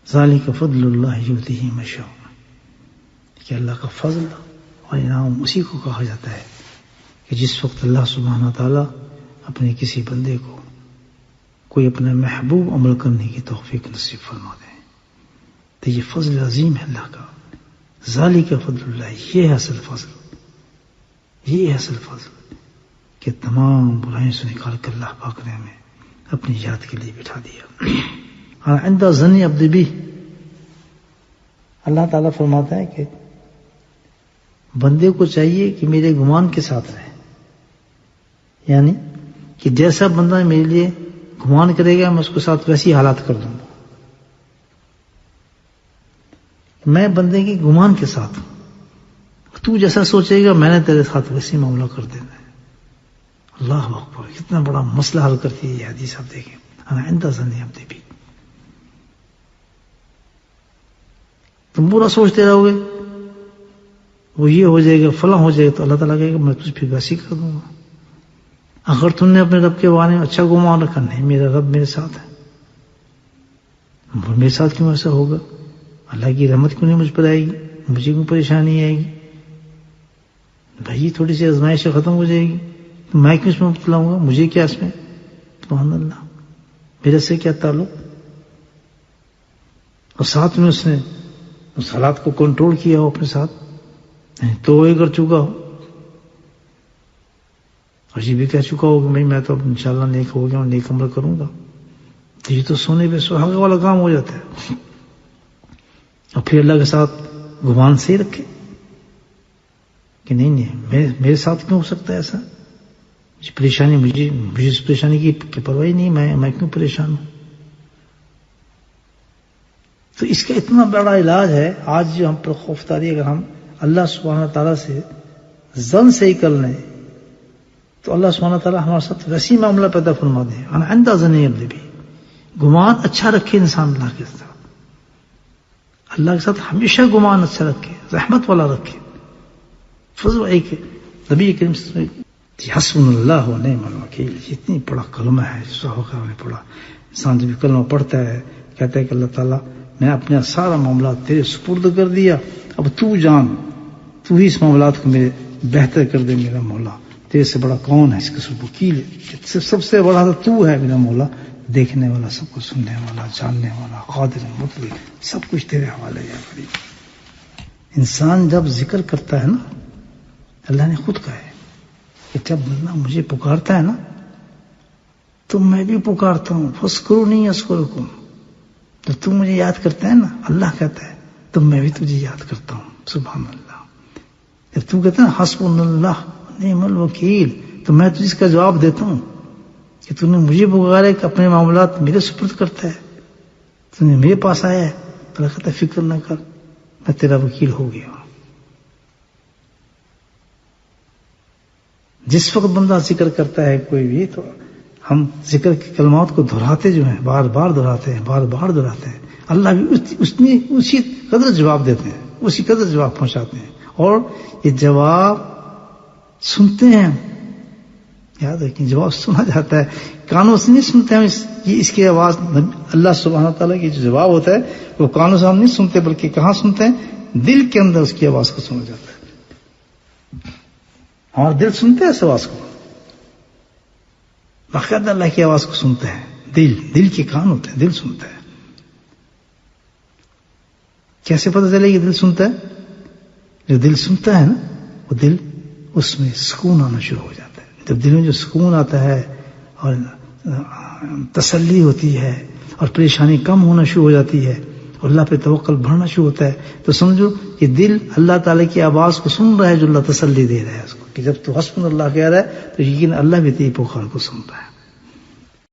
ذالک فضل اللہ یؤتیہ من یشاء، کہ اللہ کا فضل اور انعام اسی کو کہا جاتا ہے کہ جس وقت اللہ سبحانہ تعالیٰ اپنے کسی بندے کو کوئی اپنا محبوب عمل کرنے کی توفیق نصیب فرما دیں، تو یہ فضل عظیم ہے اللہ کا. ذالک فضل اللہ، یہ ہے اصل فضل، یہ ہے اصل فضل کہ تمام برائیوں سے نکال کر اللہ پاک نے ہمیں اپنی یاد کے لیے بٹھا دیا. اور عند ظن عبد بھی اللہ تعالیٰ فرماتا ہے کہ بندے کو چاہیے کہ میرے گمان کے ساتھ رہے، یعنی کہ جیسا بندہ میرے لیے گمان کرے گا میں اس کے ساتھ ویسی حالات کر دوں گا. میں بندے کے گمان کے ساتھ ہوں، تو جیسا سوچے گا میں نے تیرے ساتھ ویسی معاملہ کر دینا ہے. اللہ اکبر، کتنا بڑا مسئلہ حل کرتی ہے یہ حدیث. آپ دیکھیں انا عند ظن عبدی بھی، تم برا سوچتے رہو گے وہ یہ ہو جائے گا فلاں ہو جائے گا، تو اللہ تعالیٰ کہے گا میں تجھ پہ ویسی کر دوں گا. اگر تم نے اپنے رب کے بارے میں اچھا گمان رکھا، نہیں میرا رب میرے ساتھ ہے، میرے ساتھ کیوں ایسا ہوگا؟ اللہ کی رحمت کیوں نہیں مجھ پر آئے گی؟ مجھے کیوں پریشانی آئے گی؟ بھائی تھوڑی سی آزمائش ختم ہو جائے گی تو میں کیوں اس میں مبتلا ہوں گا؟ مجھے کیا اس میں؟ سبحان اللہ، میرے سے کیا تعلق؟ اور ساتھ میں اس نے اس حالات کو کنٹرول کیا ہو اپنے ساتھ، تو یہ کر چکا ہو اور یہ بھی کہہ چکا ہو کہ میں تو اب انشاءاللہ نیک ہو گیا اور نیک عمل کروں گا، تو یہ تو سونے پہ سہاگا والا کام ہو جاتا ہے. اور پھر اللہ کے ساتھ گمان سے ہی رکھے کہ نہیں میرے ساتھ کیوں ہو سکتا ہے ایسا؟ پریشانی مجھے اس پریشانی کی پرواہ نہیں، میں کیوں پریشان ہوں؟ تو اس کا اتنا بڑا علاج ہے. آج جو ہم پر خوف تاری، اگر ہم اللہ سبحانہ تعالیٰ سے ظن سے ہی کر لیں تو اللہ سبحانہ تعالیٰ ہمارے ساتھ ویسی معاملہ پیدا فرما دے. عند ظن عبدی بھی، گمان اچھا رکھے انسان اللہ کے ساتھ، اللہ کے ساتھ ہمیشہ گمان اچھا رکھے، رحمت والا رکھے. فضل ایک نبی کریم صلی اللہ علیہ وسلم حسبنا اللہ و نعم الوکیل، یہ اتنی بڑا کلمہ ہے جو صحابہ نے پڑھا. انسان جب کلمہ پڑھتا ہے کہتا ہے کہ اللہ تعالیٰ میں اپنا سارا معاملات تیرے سپرد کر دیا، اب تو جان، تو ہی اس معاملات کو میرے بہتر کر دے میرا مولا. تیرے سے بڑا کون ہے؟ اس کا سب وکیل ہے، سب سے بڑا تو ہے میرا مولا، دیکھنے والا، سب کو سننے والا، جاننے والا، قادر مطلق، سب کچھ تیرے حوالے ہے. انسان جب ذکر کرتا ہے نا، اللہ نے خود کہا ہے کہ جب بندہ مجھے پکارتا ہے نا تو میں بھی پکارتا ہوں. فاذکرونی اذکرکم، تو تم مجھے یاد کرتا ہے نا، اللہ کہتا ہے تو میں بھی تجھے یاد کرتا ہوں. سبحان اللہ. جب تم کہتا ہے حسبنا اللہ نعم الوکیل، تو میں تجھے اس کا جواب دیتا ہوں کہ تم نے مجھے پکارا کہ اپنے معاملات میرے سپرد کرتا ہے، تم نے میرے پاس آیا ہے، تو اللہ کہتا ہے فکر نہ کر، میں تیرا وکیل ہو گیا. جس وقت بندہ ذکر کرتا ہے کوئی بھی، تو ہم ذکر کے کلمات کو دہراتے جو ہیں، بار بار دہراتے ہیں، بار بار دہراتے ہیں. اللہ بھی اسی قدر جواب دیتے ہیں، اسی قدر جواب پہنچاتے ہیں. اور یہ جواب سنتے ہیں، یاد رکھیں جواب سنا جاتا ہے، کانوں سے نہیں سنتے ہم. اس کی آواز اللہ سبحانہ تعالیٰ کی جو جواب ہوتا ہے وہ کانوں سے ہم نہیں سنتے، بلکہ کہاں سنتے ہیں؟ دل کے اندر اس کی آواز کو سنا جاتا ہے. ہمارا دل سنتے ہیں اس آواز کو، باقاعدہ اللہ کی آواز کو سنتے ہیں. دل کے کان ہوتے ہیں، دل سنتا ہے. کیسے پتہ چلے کہ دل سنتا ہے؟ جو دل سنتا ہے نا، وہ دل اس میں سکون آنا شروع ہو جاتا ہے. جب دل میں جو سکون آتا ہے اور تسلی ہوتی ہے اور پریشانی کم ہونا شروع ہو جاتی ہے اور اللہ پہ توکل بڑھنا شروع ہوتا ہے، تو سمجھو کہ دل اللہ تعالیٰ کی آواز کو سن رہا ہے جو اللہ تسلی دے رہا ہے اس کو، کہ جب تو حسبنا اللہ کہہ رہا ہے تو یقین اللہ بھی تیری پکار کو سن رہا ہے.